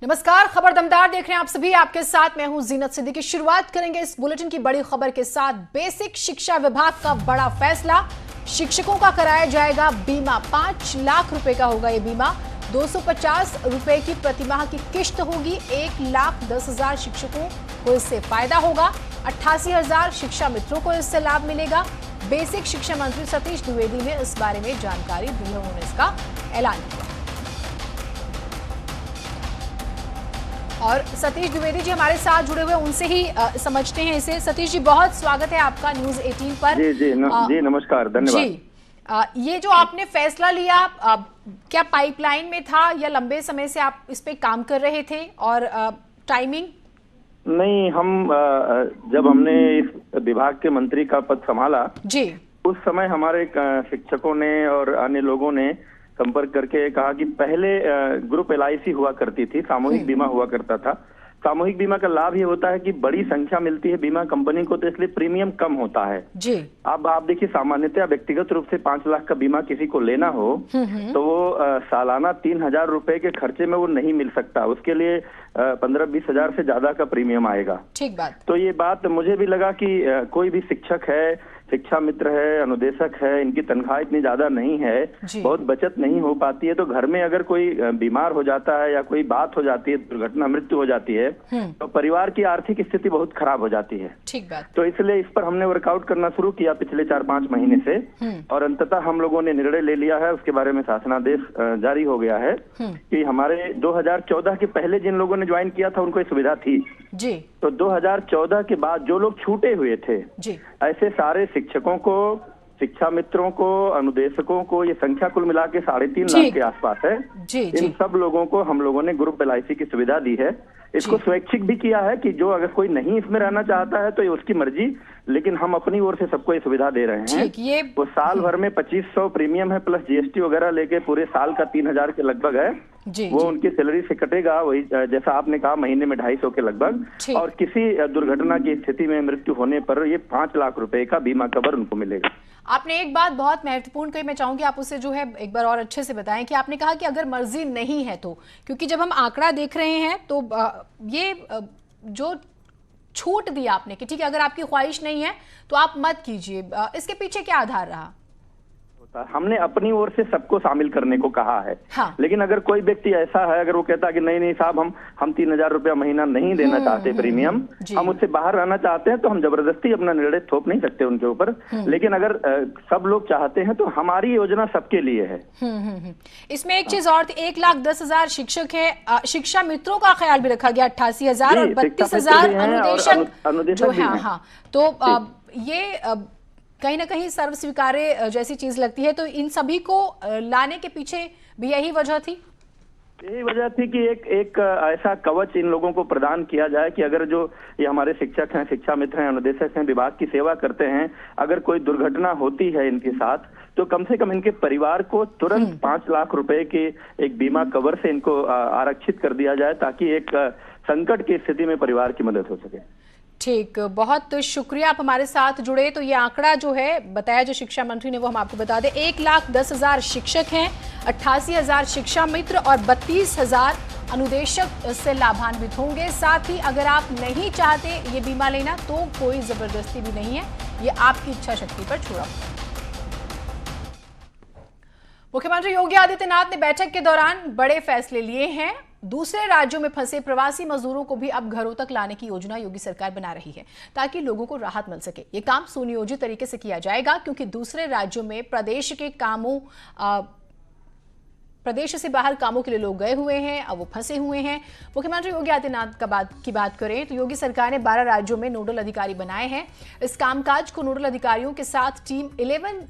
नमस्कार, खबर दमदार देख रहे हैं आप सभी। आपके साथ मैं हूं जीनत सिद्दीकी। शुरुआत करेंगे इस बुलेटिन की बड़ी खबर के साथ। बेसिक शिक्षा विभाग का बड़ा फैसला, शिक्षकों का कराया जाएगा बीमा। 5 लाख रुपए का होगा ये बीमा। 250 रुपए की प्रतिमाह की किश्त होगी। 1,10,000 शिक्षकों को इससे फायदा होगा। 88,000 शिक्षा मित्रों को इससे लाभ मिलेगा। बेसिक शिक्षा मंत्री सतीश द्विवेदी ने इस बारे में जानकारी दी है, उन्होंने इसका ऐलान किया। और सतीश द्विवेदी जी हमारे साथ जुड़े हुए, उनसे ही समझते हैं इसे। सतीश जी, बहुत स्वागत है आपका न्यूज 18 पर। जी नमस्कार, धन्यवाद जी। ये जो आपने फैसला लिया, क्या पाइपलाइन में था या लंबे समय से आप इस पे काम कर रहे थे? और टाइमिंग? नहीं, हम जब हमने इस विभाग के मंत्री का पद संभाला जी, उस समय हमारे शिक्षकों ने और अन्य लोगों ने संपर्क करके कहा कि पहले ग्रुप LIC हुआ करती थी, सामूहिक बीमा हुआ करता था। सामूहिक बीमा का लाभ ये होता है कि बड़ी संख्या मिलती है बीमा कंपनी को, तो इसलिए प्रीमियम कम होता है जी। अब आप देखिए, सामान्यतः व्यक्तिगत रूप से 5 लाख का बीमा किसी को लेना हो तो वो सालाना 3,000 रुपए के खर्चे में वो नहीं मिल सकता। उसके लिए 15-20 हजार से ज्यादा का प्रीमियम आएगा। ठीक बात। तो ये बात मुझे भी लगा कि कोई भी शिक्षक है, शिक्षा मित्र है, अनुदेशक है, इनकी तनख्वाह इतनी ज्यादा नहीं है, बहुत बचत नहीं हो पाती है। तो घर में अगर कोई बीमार हो जाता है या कोई बात हो जाती है, दुर्घटना मृत्यु हो जाती है, तो परिवार की आर्थिक स्थिति बहुत खराब हो जाती है। ठीक बात। तो इसलिए इस पर हमने वर्कआउट करना शुरू किया पिछले 4-5 महीने से, और अंततः हम लोगों ने निर्णय ले लिया है, उसके बारे में शासनादेश जारी हो गया है कि हमारे 2014 के पहले जिन लोगों ने ज्वाइन किया था उनको ये सुविधा थी जी। तो 2014 के बाद जो लोग छूटे हुए थे जी, ऐसे सारे शिक्षकों को, शिक्षा मित्रों को, अनुदेशकों को, ये संख्या कुल मिला के 3.5 लाख के आसपास है जी, इन सब लोगों को हम लोगों ने ग्रुप LIC की सुविधा दी है। इसको स्वैच्छिक भी किया है कि जो अगर कोई नहीं इसमें रहना चाहता है तो ये उसकी मर्जी, लेकिन हम अपनी ओर से सबको ये सुविधा दे रहे हैं। ये वो साल भर में 2500 प्रीमियम है, प्लस GST वगैरह लेके पूरे साल का 3,000 के लगभग है जी, वो उनकी सैलरी से कटेगा। वही जैसा आपने कहा, महीने में 250 के लगभग। और किसी दुर्घटना की स्थिति में मृत्यु होने पर ये 5 लाख रुपए का बीमा कवर उनको मिलेगा। आपने एक बात बहुत महत्वपूर्ण कही, मैं चाहूंगी आप उसे जो है एक बार और अच्छे से बताएं कि आपने कहा कि अगर मर्जी नहीं है तो, क्योंकि जब हम आंकड़ा देख रहे हैं तो ये जो छूट दी आपने कि ठीक है अगर आपकी ख्वाहिश नहीं है तो आप मत कीजिए, इसके पीछे क्या आधार रहा? हमने अपनी ओर से सबको शामिल करने को कहा है। हाँ। लेकिन अगर कोई व्यक्ति ऐसा है, अगर वो कहता है कि नहीं साहब, हम 3,000 रुपया महीना नहीं देना चाहते प्रीमियम, हम उससे बाहर रहना चाहते हैं, तो हम जबरदस्ती अपना निर्णय थोप नहीं सकते उनके ऊपर। लेकिन अगर सब लोग चाहते हैं तो हमारी योजना सबके लिए है। इसमें एक चीज और थी, 1,10,000 शिक्षक है, शिक्षा मित्रों का ख्याल भी रखा गया 88,000 और 32,000 अनुदेशक जो है। हाँ, तो ये कहीं ना कहीं सर्व स्वीकार्य जैसी चीज लगती है। तो इन सभी को लाने के पीछे भी यही वजह थी? यही वजह थी कि एक ऐसा कवच इन लोगों को प्रदान किया जाए कि अगर जो ये हमारे शिक्षक हैं, शिक्षा मित्र हैं, अनुदेशक हैं, विभाग की सेवा करते हैं, अगर कोई दुर्घटना होती है इनके साथ तो कम से कम इनके परिवार को तुरंत 5 लाख रुपए के एक बीमा कवर से इनको आरक्षित कर दिया जाए, ताकि एक संकट की स्थिति में परिवार की मदद हो सके। ठीक, बहुत शुक्रिया आप हमारे साथ जुड़े। तो ये आंकड़ा जो है बताया जो शिक्षा मंत्री ने, वो हम आपको बता दें, 1,10,000 शिक्षक हैं, 88,000 शिक्षा मित्र और 32,000 अनुदेशक इससे लाभान्वित होंगे। साथ ही अगर आप नहीं चाहते ये बीमा लेना तो कोई जबरदस्ती भी नहीं है, ये आपकी इच्छा शक्ति पर छोड़ा। मुख्यमंत्री योगी आदित्यनाथ ने बैठक के दौरान बड़े फैसले लिए हैं। दूसरे राज्यों में फंसे प्रवासी मजदूरों को भी अब घरों तक लाने की योजना योगी सरकार बना रही है, ताकि लोगों को राहत मिल सके। ये काम सुनियोजित तरीके से किया जाएगा, क्योंकि दूसरे राज्यों में प्रदेश से बाहर कामों के लिए लोग गए हुए हैं, अब वो फंसे हुए हैं। मुख्यमंत्री योगी आदित्यनाथ की बात करें तो योगी सरकार ने 12 राज्यों में नोडल अधिकारी बनाए हैं। इस कामकाज को नोडल अधिकारियों के साथ टीम 11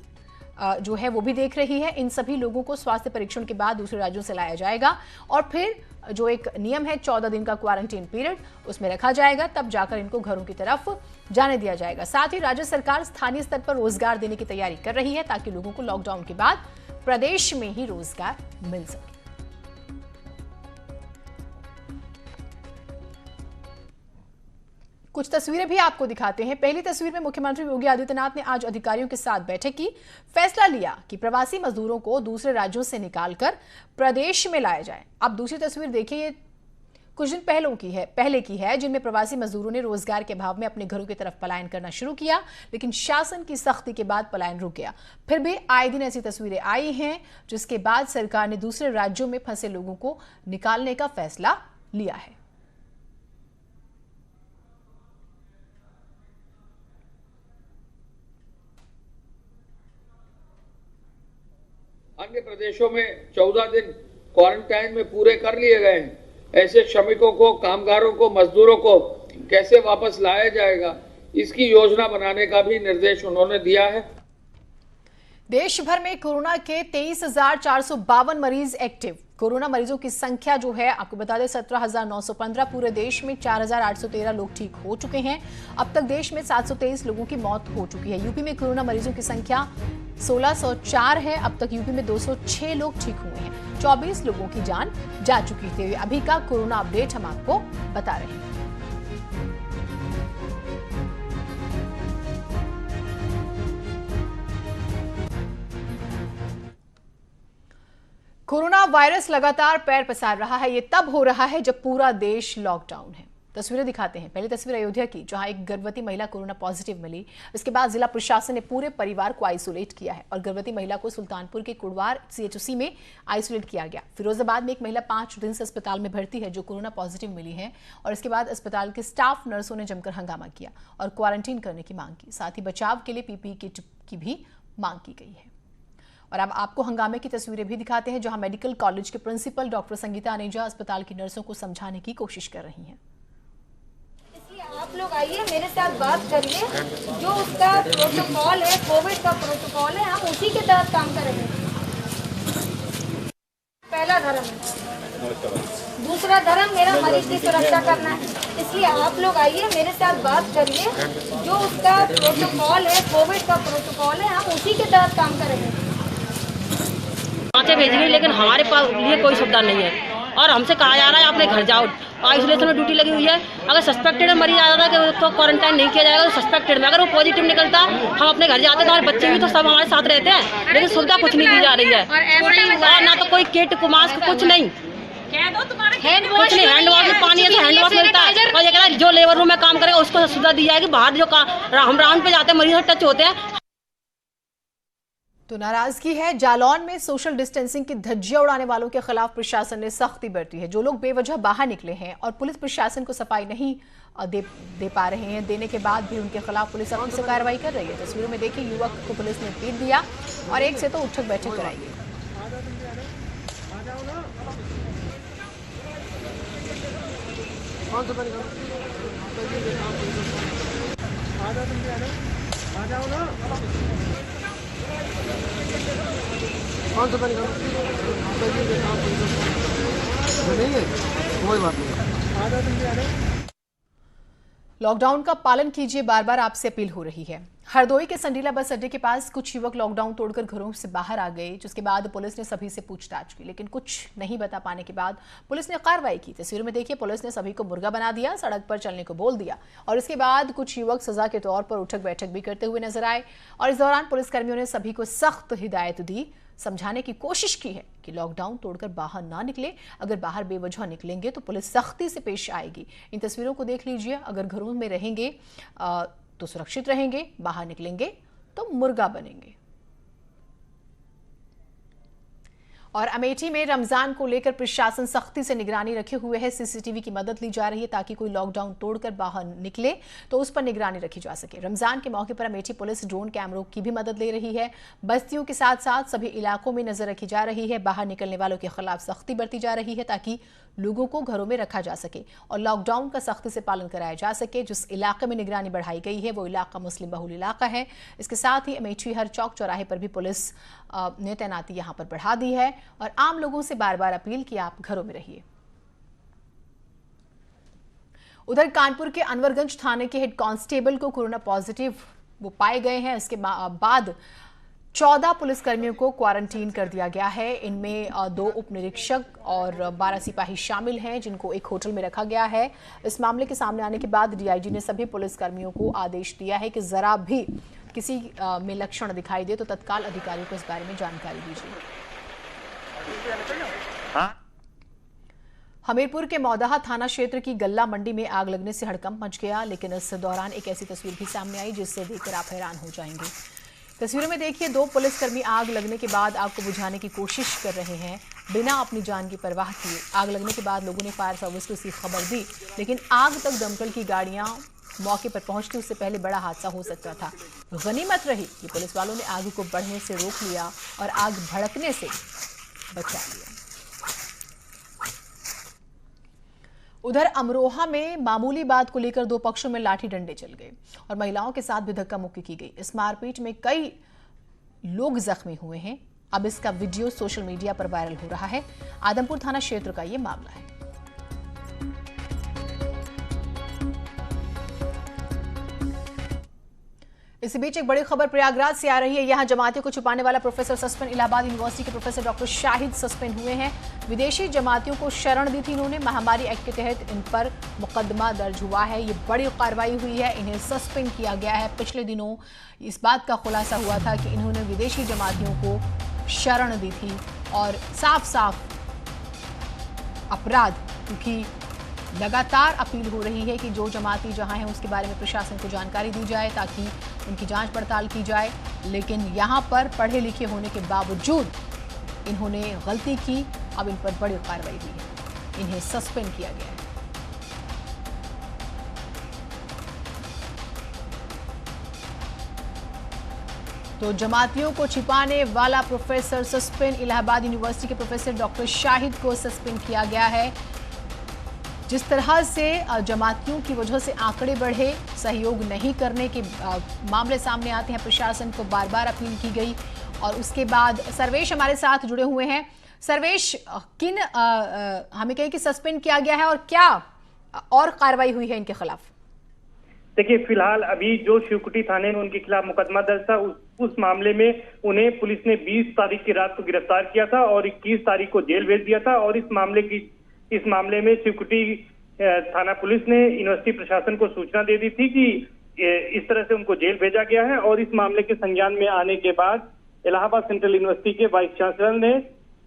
जो है वो भी देख रही है। इन सभी लोगों को स्वास्थ्य परीक्षण के बाद दूसरे राज्यों से लाया जाएगा और फिर जो एक नियम है 14 दिन का क्वारंटीन पीरियड, उसमें रखा जाएगा, तब जाकर इनको घरों की तरफ जाने दिया जाएगा। साथ ही राज्य सरकार स्थानीय स्तर पर रोजगार देने की तैयारी कर रही है, ताकि लोगों को लॉकडाउन के बाद प्रदेश में ही रोजगार मिल सके। कुछ तस्वीरें भी आपको दिखाते हैं। पहली तस्वीर में मुख्यमंत्री योगी आदित्यनाथ ने आज अधिकारियों के साथ बैठक की, फैसला लिया कि प्रवासी मजदूरों को दूसरे राज्यों से निकालकर प्रदेश में लाया जाए। अब दूसरी तस्वीर देखिए, कुछ दिन पहले की है जिनमें प्रवासी मजदूरों ने रोजगार के अभाव में अपने घरों की तरफ पलायन करना शुरू किया, लेकिन शासन की सख्ती के बाद पलायन रुक गया। फिर भी आए दिन ऐसी तस्वीरें आई हैं, जिसके बाद सरकार ने दूसरे राज्यों में फंसे लोगों को निकालने का फैसला लिया है। अन्य प्रदेशों में 14 दिन क्वारंटाइन में पूरे कर लिए गए हैं। ऐसे श्रमिकों को, कामगारों को, मजदूरों को कैसे वापस लाया जाएगा, इसकी योजना बनाने का भी निर्देश उन्होंने दिया है। देश भर में कोरोना के 23,452 मरीज एक्टिव। कोरोना मरीजों की संख्या जो है आपको बता दें 17,915। पूरे देश में 4,813 लोग ठीक हो चुके हैं। अब तक देश में 723 लोगों की मौत हो चुकी है। यूपी में कोरोना मरीजों की संख्या 1604 है। अब तक यूपी में 206 लोग ठीक हुए हैं। 24 लोगों की जान जा चुकी थी। अभी का कोरोना अपडेट हम आपको बता रहे हैं। कोरोना वायरस लगातार पैर पसार रहा है। ये तब हो रहा है जब पूरा देश लॉकडाउन है। तस्वीरें दिखाते हैं। पहली तस्वीर अयोध्या की, जहां एक गर्भवती महिला कोरोना पॉजिटिव मिली। इसके बाद जिला प्रशासन ने पूरे परिवार को आइसोलेट किया है और गर्भवती महिला को सुल्तानपुर के कुड़वार CHOC में आइसोलेट किया गया। फिरोजाबाद में एक महिला 5 दिन से अस्पताल में भर्ती है जो कोरोना पॉजिटिव मिली है और इसके बाद अस्पताल के स्टाफ नर्सों ने जमकर हंगामा किया और क्वारंटीन करने की मांग की। साथ ही बचाव के लिए PPE किट की भी मांग की गई है। और अब आपको हंगामे की तस्वीरें भी दिखाते हैं, जहां मेडिकल कॉलेज के प्रिंसिपल डॉक्टर संगीता अनेजा अस्पताल की नर्सों को समझाने की कोशिश कर रही हैं। इसलिए आप लोग आइए, मेरे साथ बात करिए। जो उसका प्रोटोकॉल है, कोविड का प्रोटोकॉल है, हम उसी के तहत काम करेंगे। पहला धर्म है, दूसरा धर्म मेरा मरीज की सुरक्षा करना है। इसलिए आप लोग आइए, मेरे साथ बात करिए। जो उसका प्रोटोकॉल है, कोविड का प्रोटोकॉल है, हम उसी के तहत काम करेंगे। भेजेंगे, लेकिन हमारे पास लिए कोई सुविधा नहीं है और हमसे कहा जा रहा है अपने घर जाओ। आइसोलेशन में ड्यूटी लगी हुई है। अगर सस्पेक्टेड मरीज आ जाता है तो क्वारंटाइन नहीं किया जाएगा, तो सस्पेक्टेड में अगर वो पॉजिटिव निकलता हम अपने घर जाते तो हमारे बच्चे भी तो सब हमारे साथ रहते हैं, लेकिन सुविधा कुछ नहीं दी जा रही है और ना तो कोई किट, मास्क, कुछ नहीं। हैंड वॉश में पानी है तो हैंड वॉश मिलता है और ये कहना जो लेबर रूम में काम करेगा उसको सुविधा दी जाएगी। बाहर जो हम राउंड पे जाते हैं मरीजों से टच होते हैं। तो नाराजगी है। जालौन में सोशल डिस्टेंसिंग की धज्जियां उड़ाने वालों के खिलाफ प्रशासन ने सख्ती बरती है। जो लोग बेवजह बाहर निकले हैं और पुलिस प्रशासन को सफाई नहीं दे पा रहे हैं, देने के बाद भी उनके खिलाफ पुलिस सख्ती से कार्रवाई कर रही है। तस्वीरों में देखिए, युवक को पुलिस ने पीट दिया और एक से तो उठक बैठक कराई गई। कौन सा पानी कोई बात नहीं। लॉकडाउन का पालन कीजिए, बार बार आपसे अपील हो रही है। हरदोई के संडीला बस अड्डे के पास कुछ युवक लॉकडाउन तोड़कर घरों से बाहर आ गए, जिसके बाद पुलिस ने सभी से पूछताछ की, लेकिन कुछ नहीं बता पाने के बाद पुलिस ने कार्रवाई की। तस्वीरों में देखिए, पुलिस ने सभी को मुर्गा बना दिया, सड़क पर चलने को बोल दिया और इसके बाद कुछ युवक सजा के तौर पर उठक बैठक भी करते हुए नजर आए और इस दौरान पुलिसकर्मियों ने सभी को सख्त हिदायत दी, समझाने की कोशिश की है कि लॉकडाउन तोड़कर बाहर ना निकले। अगर बाहर बेवजह निकलेंगे तो पुलिस सख्ती से पेश आएगी। इन तस्वीरों को देख लीजिए। अगर घरों में रहेंगे तो सुरक्षित रहेंगे, बाहर निकलेंगे तो मुर्गा बनेंगे। और अमेठी में रमजान को लेकर प्रशासन सख्ती से निगरानी रखे हुए है। CCTV की मदद ली जा रही है ताकि कोई लॉकडाउन तोड़कर बाहर निकले तो उस पर निगरानी रखी जा सके। रमजान के मौके पर अमेठी पुलिस ड्रोन कैमरों की भी मदद ले रही है। बस्तियों के साथ साथ सभी इलाकों में नजर रखी जा रही है। बाहर निकलने वालों के खिलाफ सख्ती बरती जा रही है ताकि लोगों को घरों में रखा जा सके और लॉकडाउन का सख्ती से पालन कराया जा सके। जिस इलाके में निगरानी बढ़ाई गई है वो इलाका मुस्लिम बहुल इलाका है। इसके साथ ही अमेठी हर चौक चौराहे पर भी पुलिस ने तैनाती यहां पर बढ़ा दी है और आम लोगों से बार बार अपील कि आप घरों में रहिए। उधर कानपुर के अनवरगंज थाने के हेड कांस्टेबल को कोरोना पॉजिटिव वो पाए गए हैं। इसके बाद 14 पुलिसकर्मियों को क्वारंटीन कर दिया गया है। इनमें 2 उप निरीक्षक और 12 सिपाही शामिल हैं जिनको एक होटल में रखा गया है। इस मामले के सामने आने के बाद DIG ने सभी पुलिसकर्मियों को आदेश दिया है कि जरा भी किसी में लक्षण दिखाई दे तो तत्काल अधिकारियों को इस बारे में जानकारी दीजिए। हमीरपुर के मौदाहा थाना क्षेत्र की गल्ला मंडी में आग लगने से हड़कंप मच गया, लेकिन इस दौरान एक ऐसी तस्वीर भी सामने आई जिससे देखकर आप हैरान हो जाएंगे। तस्वीरों में देखिए, 2 पुलिसकर्मी आग लगने के बाद आग को बुझाने की कोशिश कर रहे हैं बिना अपनी जान की परवाह किए। आग लगने के बाद लोगों ने फायर सर्विस को इसकी खबर दी, लेकिन आग तक दमकल की गाड़ियां मौके पर पहुंचती उससे पहले बड़ा हादसा हो सकता था। गनीमत रही कि पुलिस वालों ने आग को बढ़ने से रोक लिया और आग भड़कने से बचा लिया। उधर अमरोहा में मामूली बात को लेकर 2 पक्षों में लाठी डंडे चल गए और महिलाओं के साथ भी धक्का मुक्की की गई। इस मारपीट में कई लोग जख्मी हुए हैं। अब इसका वीडियो सोशल मीडिया पर वायरल हो रहा है। आदमपुर थाना क्षेत्र का ये मामला है। इसी बीच एक बड़ी खबर प्रयागराज से आ रही है। यहां जमातियों को छुपाने वाला प्रोफेसर सस्पेंड। इलाहाबाद यूनिवर्सिटी के प्रोफेसर डॉक्टर शाहिद सस्पेंड हुए हैं। विदेशी जमातियों को शरण दी थी इन्होंने। महामारी एक्ट के तहत इन पर मुकदमा दर्ज हुआ है। ये बड़ी कार्रवाई हुई है, इन्हें सस्पेंड किया गया है। पिछले दिनों इस बात का खुलासा हुआ था कि इन्होंने विदेशी जमातियों को शरण दी थी और साफ साफ अपराध, क्योंकि लगातार अपील हो रही है कि जो जमाती जहां है उसके बारे में प्रशासन को जानकारी दी जाए ताकि उनकी जांच पड़ताल की जाए। लेकिन यहां पर पढ़े लिखे होने के बावजूद इन्होंने गलती की। अब इन पर बड़ी कार्रवाई हुई है, इन्हें सस्पेंड किया गया है। तो जमातियों को छिपाने वाला प्रोफेसर सस्पेंड। इलाहाबाद यूनिवर्सिटी के प्रोफेसर डॉक्टर शाहिद को सस्पेंड किया गया है। जिस तरह से जमातियों की वजह से आंकड़े बढ़े, सहयोग नहीं करने के मामले सामने आते हैं, प्रशासन को बार बार अपील की गई। और उसके बाद सर्वेश हमारे साथ जुड़े हुए हैं। सर्वेश, किन हमें कहे कि सस्पेंड किया गया है और क्या और कार्रवाई हुई है इनके खिलाफ? देखिए, फिलहाल अभी जो शिवकुटी थाने में उनके खिलाफ मुकदमा दर्ज था, उस मामले में उन्हें पुलिस ने 20 तारीख की रात को गिरफ्तार किया था और 21 तारीख को जेल भेज दिया था। और इस मामले में शिवकुटी थाना पुलिस ने यूनिवर्सिटी प्रशासन को सूचना दे दी थी कि इस तरह से उनको जेल भेजा गया है। और इस मामले के संज्ञान में आने के बाद इलाहाबाद सेंट्रल यूनिवर्सिटी के वाइस चांसलर ने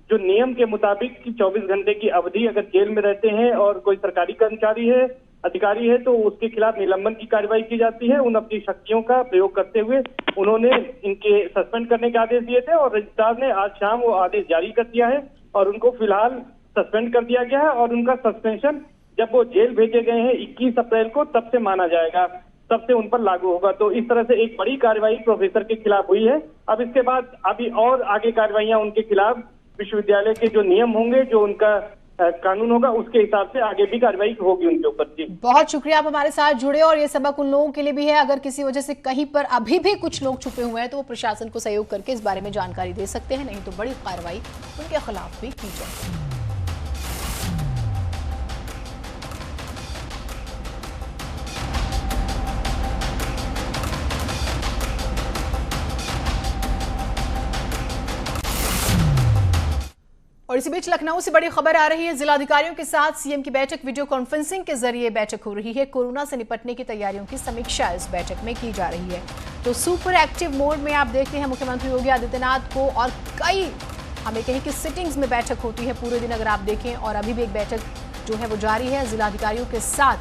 जो नियम के मुताबिक 24 घंटे की अवधि अगर जेल में रहते हैं और कोई सरकारी कर्मचारी है, अधिकारी है, तो उसके खिलाफ निलंबन की कार्रवाई की जाती है। उन अपनी शक्तियों का प्रयोग करते हुए उन्होंने इनके सस्पेंड करने के आदेश दिए थे और रजिस्ट्रार ने आज शाम वो आदेश जारी कर दिया है और उनको फिलहाल सस्पेंड कर दिया गया है। और उनका सस्पेंशन जब वो जेल भेजे गए हैं 21 अप्रैल को, तब से माना जाएगा, तब से उन पर लागू होगा। तो इस तरह से एक बड़ी कार्रवाई प्रोफेसर के खिलाफ हुई है। अब इसके बाद अभी और आगे कार्रवाइयां उनके खिलाफ विश्वविद्यालय के जो नियम होंगे, जो उनका कानून होगा, उसके हिसाब से आगे भी कार्रवाई होगी उनके ऊपर। जी, बहुत शुक्रिया आप हमारे साथ जुड़े। और ये सबक उन लोगों के लिए भी है, अगर किसी वजह से कहीं पर अभी भी कुछ लोग छुपे हुए हैं तो वो प्रशासन को सहयोग करके इस बारे में जानकारी दे सकते हैं, नहीं तो बड़ी कार्रवाई उनके खिलाफ भी की जाएगी। और इसी बीच लखनऊ से बड़ी खबर आ रही है। जिलाधिकारियों के साथ सीएम की बैठक, वीडियो कॉन्फ्रेंसिंग के जरिए बैठक हो रही है। कोरोना से निपटने की तैयारियों की समीक्षा इस बैठक में की जा रही है। तो सुपर एक्टिव मोड में आप देखते हैं मुख्यमंत्री योगी आदित्यनाथ को, और कई हमें कहें कि सिटिंग्स में बैठक होती है पूरे दिन अगर आप देखें, और अभी भी एक बैठक जो है वो जारी है जिलाधिकारियों के साथ।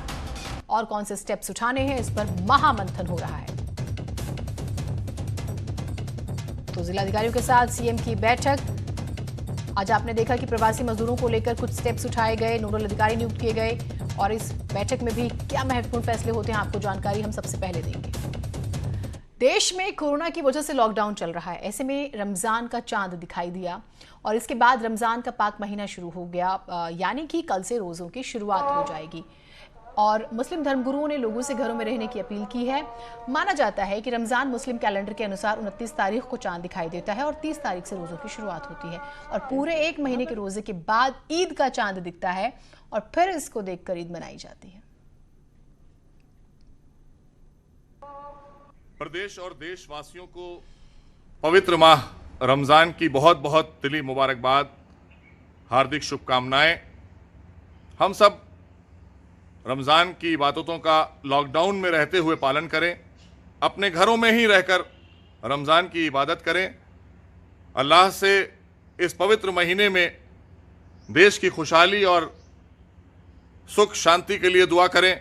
और कौन से स्टेप्स उठाने हैं इस पर महामंथन हो रहा है। तो जिलाधिकारियों के साथ सीएम की बैठक। आज आपने देखा कि प्रवासी मजदूरों को लेकर कुछ स्टेप्स उठाए गए, नोडल अधिकारी नियुक्त किए गए, और इस बैठक में भी क्या महत्वपूर्ण फैसले होते हैं आपको जानकारी हम सबसे पहले देंगे। देश में कोरोना की वजह से लॉकडाउन चल रहा है, ऐसे में रमजान का चांद दिखाई दिया और इसके बाद रमजान का पाक महीना शुरू हो गया, यानी कि कल से रोजों की शुरुआत हो जाएगी। और मुस्लिम धर्मगुरुओं ने लोगों से घरों में रहने की अपील की है। माना जाता है कि रमजान मुस्लिम कैलेंडर के अनुसार 29 तारीख को चांद दिखाई देता है और 30 तारीख से रोजों की शुरुआत होती है और पूरे एक महीने के रोजे के बाद ईद का चांद दिखता है और फिर इसको देखकर ईद मनाई जाती है। प्रदेश और देशवासियों को पवित्र माह रमजान की बहुत बहुत दिली मुबारकबाद, हार्दिक शुभकामनाएं। हम सब रमज़ान की इबादतों का लॉकडाउन में रहते हुए पालन करें, अपने घरों में ही रहकर रमज़ान की इबादत करें। अल्लाह से इस पवित्र महीने में देश की खुशहाली और सुख शांति के लिए दुआ करें।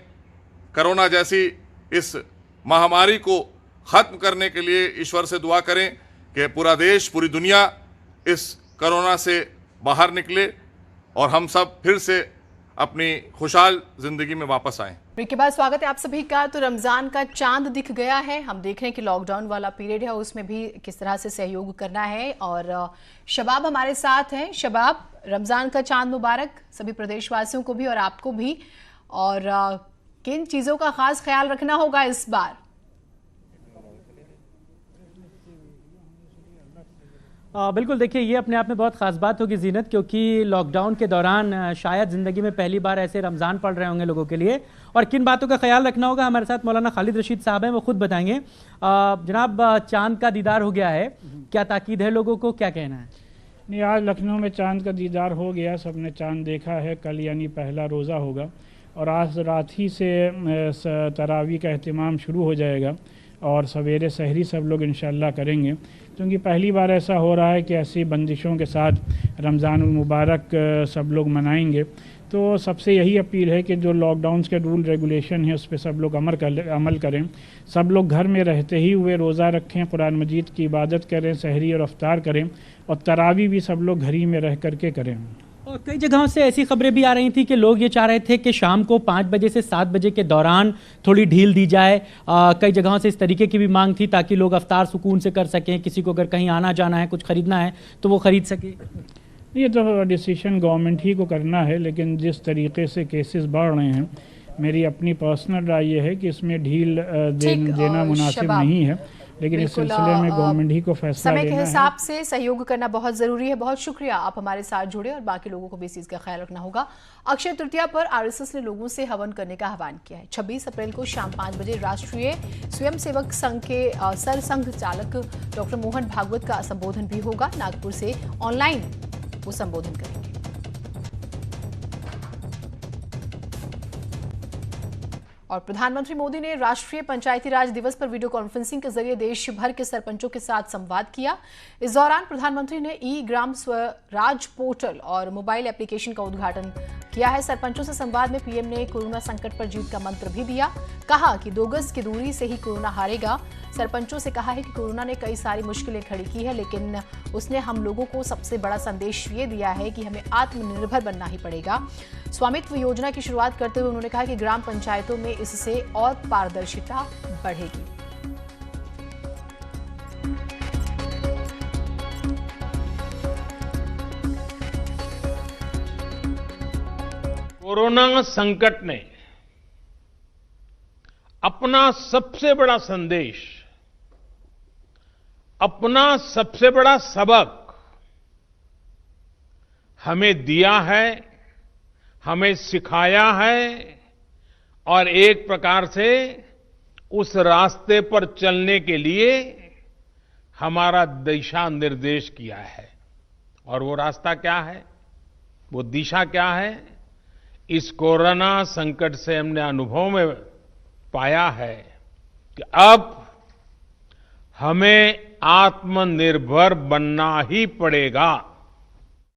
कोरोना जैसी इस महामारी को खत्म करने के लिए ईश्वर से दुआ करें कि पूरा देश, पूरी दुनिया इस कोरोना से बाहर निकले और हम सब फिर से अपनी खुशहाल जिंदगी में वापस आएं। ब्रेक के बाद स्वागत है आप सभी का। तो रमजान का चांद दिख गया है। हम देख रहे हैं कि लॉकडाउन वाला पीरियड है, उसमें भी किस तरह से सहयोग करना है। और शबाब हमारे साथ हैं। शबाब, रमजान का चांद मुबारक सभी प्रदेशवासियों को भी और आपको भी। और किन चीजों का खास ख्याल रखना होगा इस बार? बिल्कुल, देखिए ये अपने आप में बहुत ख़ास बात होगी जीनत, क्योंकि लॉकडाउन के दौरान शायद ज़िंदगी में पहली बार ऐसे रमज़ान पड़ रहे होंगे लोगों के लिए। और किन बातों का ख्याल रखना होगा, हमारे साथ मौलाना खालिद रशीद साहब हैं, वो खुद बताएंगे। जनाब, चांद का दीदार हो गया है, क्या ताकीद है लोगों को, क्या कहना है? नहीं, आज लखनऊ में चांद का दीदार हो गया, सबने चांद देखा है। कल यानी पहला रोज़ा होगा और आज रात ही से तरावी का एहतमाम शुरू हो जाएगा और सवेरे सहरी सब लोग इंशाअल्लाह करेंगे, क्योंकि पहली बार ऐसा हो रहा है कि ऐसी बंदिशों के साथ रमज़ानुल मुबारक सब लोग मनाएंगे। तो सबसे यही अपील है कि जो लॉकडाउन के रूल रेगुलेशन है उस पर सब लोग अमल करें। सब लोग घर में रहते ही हुए रोज़ा रखें, कुरान मजीद की इबादत करें, सहरी और अफ्तार करें और तरावी भी सब लोग घर ही में रह करके करें। और कई जगहों से ऐसी खबरें भी आ रही थी कि लोग ये चाह रहे थे कि शाम को 5 बजे से 7 बजे के दौरान थोड़ी ढील दी जाए। कई जगहों से इस तरीके की भी मांग थी ताकि लोग अफ्तार सुकून से कर सकें, किसी को अगर कहीं आना जाना है, कुछ खरीदना है तो वो खरीद सके। ये तो डिसीजन गवर्नमेंट ही को करना है, लेकिन जिस तरीके से केसेस बढ़ रहे हैं, मेरी अपनी पर्सनल राय ये है कि इसमें ढील देना मुनासिब नहीं है, लेकिन इस सिलसिले में गवर्नमेंट ही को फैसला लेना है। समय के हिसाब से सहयोग करना बहुत जरूरी है। बहुत शुक्रिया, आप हमारे साथ जुड़े और बाकी लोगों को भी इस चीज का ख्याल रखना होगा। अक्षय तृतीया पर आरएसएस ने लोगों से हवन करने का आह्वान किया है। 26 अप्रैल को शाम 5 बजे राष्ट्रीय स्वयंसेवक संघ के सरसंघ चालक डॉक्टर मोहन भागवत का संबोधन भी होगा। नागपुर से ऑनलाइन वो संबोधन करेंगे। और प्रधानमंत्री मोदी ने राष्ट्रीय पंचायती राज दिवस पर वीडियो कॉन्फ्रेंसिंग के जरिए देश भर के सरपंचों के साथ संवाद किया। इस दौरान प्रधानमंत्री ने ई ग्राम स्वराज पोर्टल और मोबाइल एप्लीकेशन का उद्घाटन किया है। सरपंचों से संवाद में पीएम ने कोरोना संकट पर जीत का मंत्र भी दिया। कहा कि 2 गज की दूरी से ही कोरोना हारेगा। सरपंचों से कहा है कि कोरोना ने कई सारी मुश्किलें खड़ी की है, लेकिन उसने हम लोगों को सबसे बड़ा संदेश ये दिया है कि हमें आत्मनिर्भर बनना ही पड़ेगा। स्वामित्व योजना की शुरुआत करते हुए उन्होंने कहा कि ग्राम पंचायतों में इससे और पारदर्शिता बढ़ेगी। कोरोना संकट ने अपना सबसे बड़ा संदेश, अपना सबसे बड़ा सबक हमें दिया है, हमें सिखाया है और एक प्रकार से उस रास्ते पर चलने के लिए हमारा दिशा निर्देश किया है। और वो रास्ता क्या है, वो दिशा क्या है? इस कोरोना संकट से हमने अनुभव में पाया है कि अब हमें आत्मनिर्भर बनना ही पड़ेगा।